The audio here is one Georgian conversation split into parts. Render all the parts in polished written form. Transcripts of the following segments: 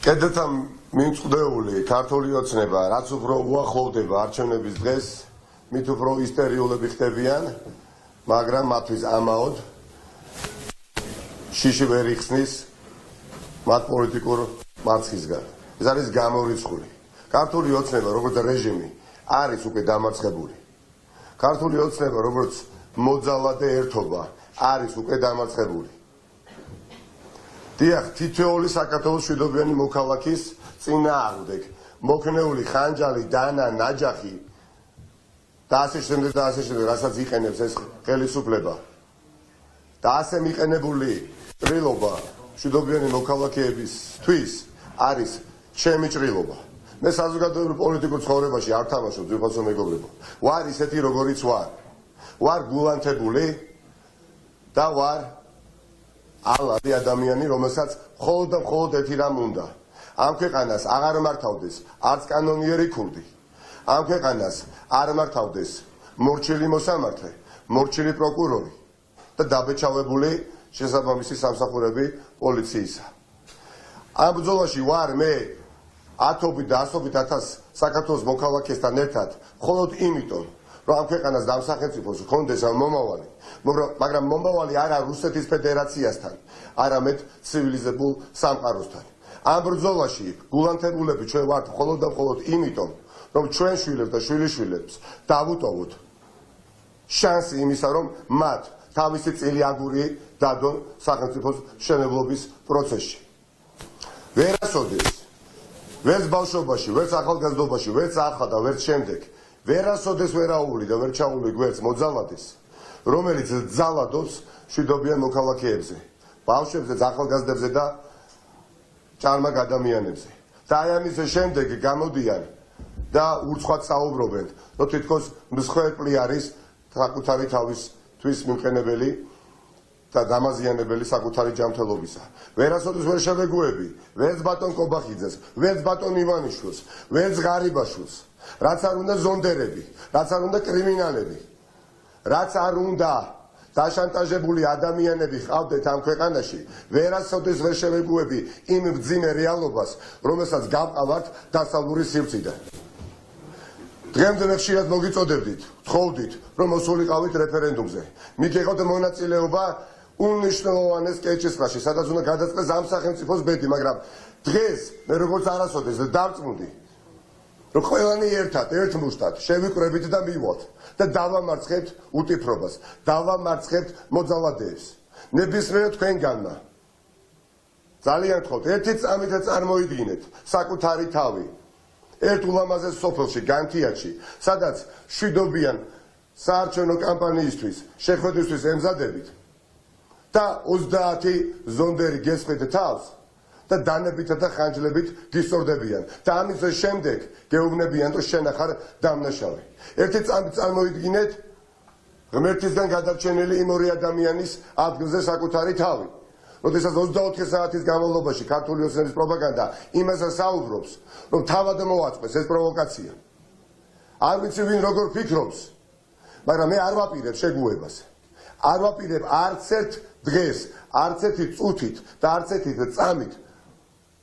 კედელთან მიმწყდეული ქართული ოცნება, რაც უფრო უახლოვდება არჩევნების დღეს, მით უფრო ისტერიულები ხდებიან, მაგრამ მათთვის ამაოდ შიში ვერ იხსნის მათ პოლიტიკურ მარცხისგან. ეს არის გამორიცხული. ქართული ოცნება, როგორც რეჟიმი, არის უკვე დამარცხებული. ქართული ოცნება, როგორც მოძალადე ერთობა, არის უკვე დამარცხებული. დიახ, თითოეული საქართველოს მშვიდობიანი მოქალაქის წინააღმდეგ მოქნეული ხანჯალი, დანა, ნაჯახი და ასე შემდეგ, რასაც იყენებს ეს ხელისუფლება და ასე მიყენებული ჭრილობა მშვიდობიანი მოქალაქეებისთვის არის ჩემი ჭრილობა. მე საზოგადოებრივ პოლიტიკურ ცხოვრებაში არ თამაშობ, ძვირფასო მეგობრებო. ვარ ისეთი, როგორიც ვარ. ვარ გულანთებული და ვარ ალადი ადამიანი, რომელსაც მხოლოდ და მხოლოდ ერთი რამ უნდა. ამ ქვეყანას აღარ მართავდეს არც კანონიერი ქურდი. ამ ქვეყანას არ მართავდეს მორჩილი მოსამართლე, მორჩილი პროკურორი და დაბეჭავებული შესაბამისი სამსახურები პოლიციისა. ამ ბრძოლაში ვარ მე ათობით და ასობით ათას საქართველოს მოქალაქესთან ერთად, მხოლოდ იმიტომ, რომ ამ ქვეყანას და ამ სახელმწიფოს ჰქონდეს მომავალი, მაგრამ მომავალი არა რუსეთის ფედერაციასთან, არამედ ცივილიზებულ სამყაროსთან. ამ ბრძოლაში გულანთებულები ჩვენ ვართ მხოლოდ და მხოლოდ იმიტომ, რომ ჩვენ შვილებს და შვილიშვილებს დავუტოვოთ შანსი იმისა, რომ მათ თავისი წილი აგური დადონ სახელმწიფოს მშენებლობის პროცესში. ვერასოდეს, ვერც ბავშვობაში, ვერც ახალგაზრდობაში, ვერც ახლა და ვერც შემდეგ, ვერასოდეს ვერაული და ვერ ჩაული გვერდს მოძალადეს, რომელიც ძალადობს მშვიდობიან მოქალაქეებზე, ბავშვებზე, ახალგაზრდებზე და ჭარბ ადამიანებზე. და აი ამის შემდეგ გამოდიან და ურცხვად საუბრობენ, რომ თითქოს მსხვერპლი არის საკუთარი თავისთვის მიმყენებელი და დამაზიანებელი საკუთარი ჯანმრთელობისა. ვერასოდეს ვერ შევეგუები, ვერც ბატონ კობახიძეს, ვერც ბატონ ივანიშვილს, ვერც ღარიბაშვილს, რაც არ უნდა ზონდერები, რაც არ უნდა კრიმინალები, რაც არ უნდა დაშანტაჟებული ადამიანები ყავდეთ ამ ქვეყანაში, ვერასოდეს ვერ შევეგუები იმ მძიმე რეალობას, რომელსაც გავყავართ დასავლური სივრციდან. დღემდე მე ხშირად მოგიწოდებდით, ვთხოვდით, რომ მოსულიყავით რეფერენდუმზე. მიგეღოთ მონაწილეობა უნიშნულოვანეს კეჭისყრაში, სადაც უნდა გადაწყდეს ამ სახელმწიფოს ბედი, მაგრამ დღეს მე როგორც არასოდეს დავწმუნდი, რომ ყველანი ერთად, ერთმუშტად შევიკრებით და მივვალთ და დავამარცხებთ უტიფრობას, დავამარცხებთ მოძალადეებს. ნებისმიერ თქვენგანმა ძალიან გთხოვთ, ერთი წამით წარმოიდგინეთ საკუთარი თავი ერთ ულამაზეს სოფელში, განთიადში, სადაც მშვიდობიან საარჩევნო კამპანიისთვის, შეხვედრისთვის ემზადებით და 30 ზონდერი გესხეთ თავს და დანებითა და ხანჯლებით გისწორდებიან და ამის შემდეგ გეუბნებიან, რომ შენ ახარ დამნაშავე. ერთი წამით წარმოიდგინეთ ღმერთისგან გადარჩენილი იმ ორი ადამიანის ადგილზე საკუთარი თავი. როდესაც 24 საათის განმავლობაში ქართული ოცნების პროპაგანდა იმაზე საუბრობს, რომ თავად მოაწყდეს ეს პროვოკაცია. არ ვიცი ვინ როგორ ფიქრობს, მაგრამ მე არ ვაპირებ შეგუებას. არ ვაპირებ არც ერთ დღეს, არც ერთი წუთით და არც ერთი წამით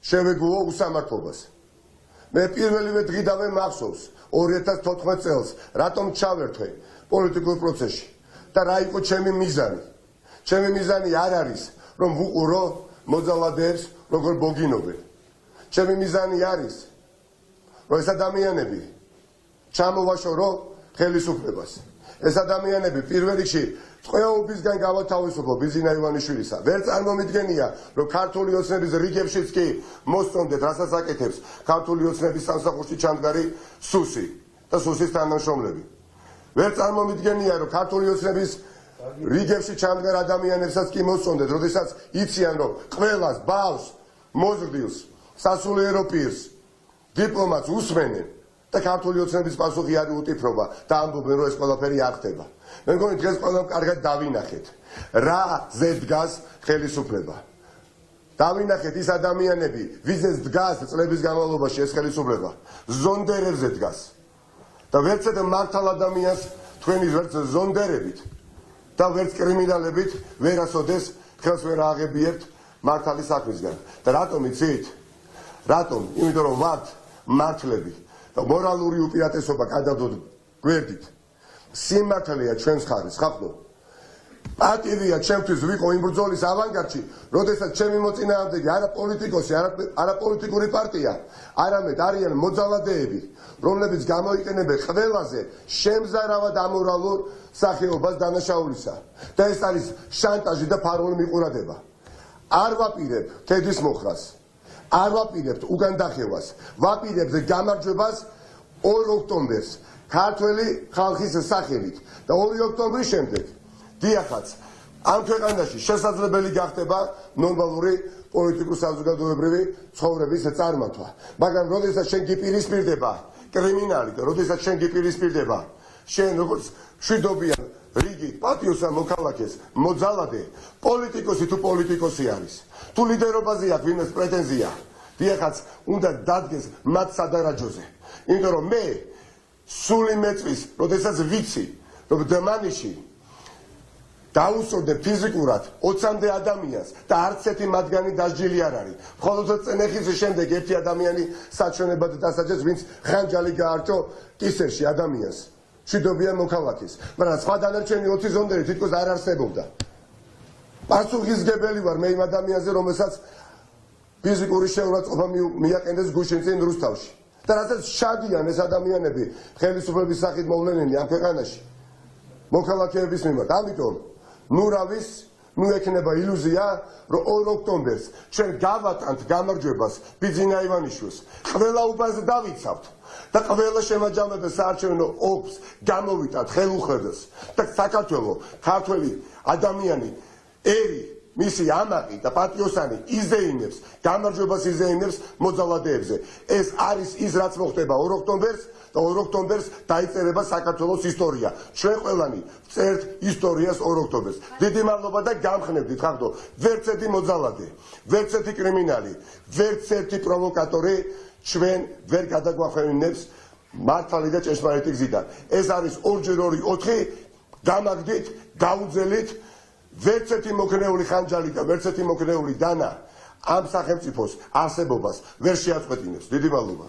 შევეგუო უსამართლობას. მე პირველივე დღიდანვე მახსოვს 2014 წელს, რატომ ჩავერთვე პოლიტიკურ პროცესში და რა იყო ჩემი მიზანი. ჩემი მიზანი არ არის რომ ვუყურო მოძალადეებს როგორ ბოგინობენ. ჩემი მიზანი არის, რომ ეს ადამიანები ჩამოვაშორო ხელისუფლებას. ეს ადამიანები პირველ რიგში წყეობისგან გავათავისუფლო ბიზინა ივანიშვილისა. ვერ წარმომიდგენია, რომ ქართული ოცნების რიგებშიც კი მოსწონდეთ, რასაც აკეთებს ქართული ოცნების სამსახურში ჩამდგარი სუსი და სუსის თანამშრომლები. ვერ წარმომიდგენია, რომ ქართული ოცნების რიგებში ჩამდგარ ადამიანებსაც კი მოსწონდეთ, როდესაც იციან, რომ ყველას ბავშვს, მოზრდილს, სასულიერო პირს, დიპლომატს უსმენენ და ქართული ოცნების პასუხი არის უტიფრობა და ამბობენ, რომ ეს ყველაფერი არ ხდება. მე მგონი დღეს ყველამ კარგად დავინახეთ, რაზე დგას ხელისუფლება. დავინახეთ ის ადამიანები, ვიზეს დგას წლების განმავლობაში ეს ხელისუფლება, ზონდერებზე დგას. და ვერცად მართალ ადამიანს თქვენი ვერც ზონდერებით და ვერც კრიმინალებით ვერასოდეს ხელს ვერ აღებიერთ მართალი საქმისგან. და რატომ იცით? რატომ? იმიტომ რომ ვართ მართლები და მორალური უპირატესობა გადავდოთ გვერდით. სიმართლეა ჩვენს ხარეს, ხახო. პატივია ჩემთვის ვიყო იმ ბრძოლის ავანგარდში, როდესაც ჩემი მოწინააღმდეგე არა პოლიტიკოსი, არა პოლიტიკური პარტია, არამედ არიან მოძალადეები, რომლებიც გამოიყენებენ ყველაზე შემზარავად ამორალურ სახეობას დანაშაულისა. და ეს არის შანტაჟი და ფარული მიყურადება. არ ვაპირებ თედის მოხრას, არ ვაპირებთ უგანდახევას, ვაპირებთ გამარჯვებას 2 ოქტომბერს ქართველი ხალხის სახელით და 2 ოქტომბრის შემდეგ დიახაც, ამ ქვეყანაში შესაძლებელი გახდება ნორმალური პოლიტიკური საზოგადოებრივი ცხოვრების წარმართვა. მაგრამ როდესაც შენ გიპირისპირდება კრიმინალი და როდესაც შენ გიპირისპირდება შენ როგორც მშვიდობიან რიგით პატიოსან მოქალაქეს მოძალადე, პოლიტიკოსი თუ პოლიტიკოსი არის, თუ ლიდერობაზე აქვს ვინმეს პრეტენზია, დიახაც უნდა დადგეს მათ სადარაჯოზე. იმიტომ რომ მე სული მეწვის, როდესაც ვიცი, რომ დმანიში დაუსწორდე ფიზიკურად 20-მდე ადამიანს და არც ერთი მათგანი დასჯილი არ არის. მხოლოდ წნეხის შემდეგ ერთი ადამიანი საჩვენებლად დასაჯეს, ვინც ხანჯალი გაარჩო კისერში ადამიანს, მშვიდობიან მოქალაქეს. მაგრამ სხვა დანარჩენი 20 ზონდერი თითქოს არ არსებობდა. პასუხისმგებელი ვარ მე იმ ადამიანზე, რომელსაც ფიზიკური შეურაცხყოფა მიაყენეს გუშინ წინ რუსთავში. და რასაც შადიან ეს ადამიანები ხელისუფლების სახით მოვლენილი ამ ქვეყანაში მოქალაქეების მიმართ. ამიტომ ნურავის ექნება ილუზია, რომ 2 ოქტომბერს ჩვენ გავატანთ გამარჯვებას ბიძინა ივანიშვილს. ყველა უბანს დავიცავთ და ყველა შემაჯამებელ საარჩევნო ოლქს გამოვიტანთ ხელუხლებას და საქართველოს ქართველი ადამიანი ერი მისი ამაყი და პატიოსანი იზეიმებს, გამარჯვებას იზეიმებს მოძალადეებზე. ეს არის ის, რაც მოხდება 2 ოქტომბერს და 2 ოქტომბერს დაიწერება საქართველოს ისტორია. ჩვენ ყველანი ვწერთ ისტორიას 2 ოქტომბერს. დიდი მადლობა და გამხნევდით, ხახტო, ვერც ერთი მოძალადე, ვერც ერთი კრიმინალი, ვერც ერთი პროვოკატორი ჩვენ ვერ გადაგვახვევინებს მართალი და ჭეშმარიტი გზიდან. ეს არის 2x2 4, გამაგდით, გაუძელით. ვერც ერთი მოქნეული ხანჯალი და ვერც ერთი მოქნეული დანა ამ სახელმწიფოს არსებობას ვერ შეაწყვეტინებს. დიდი მადლობა.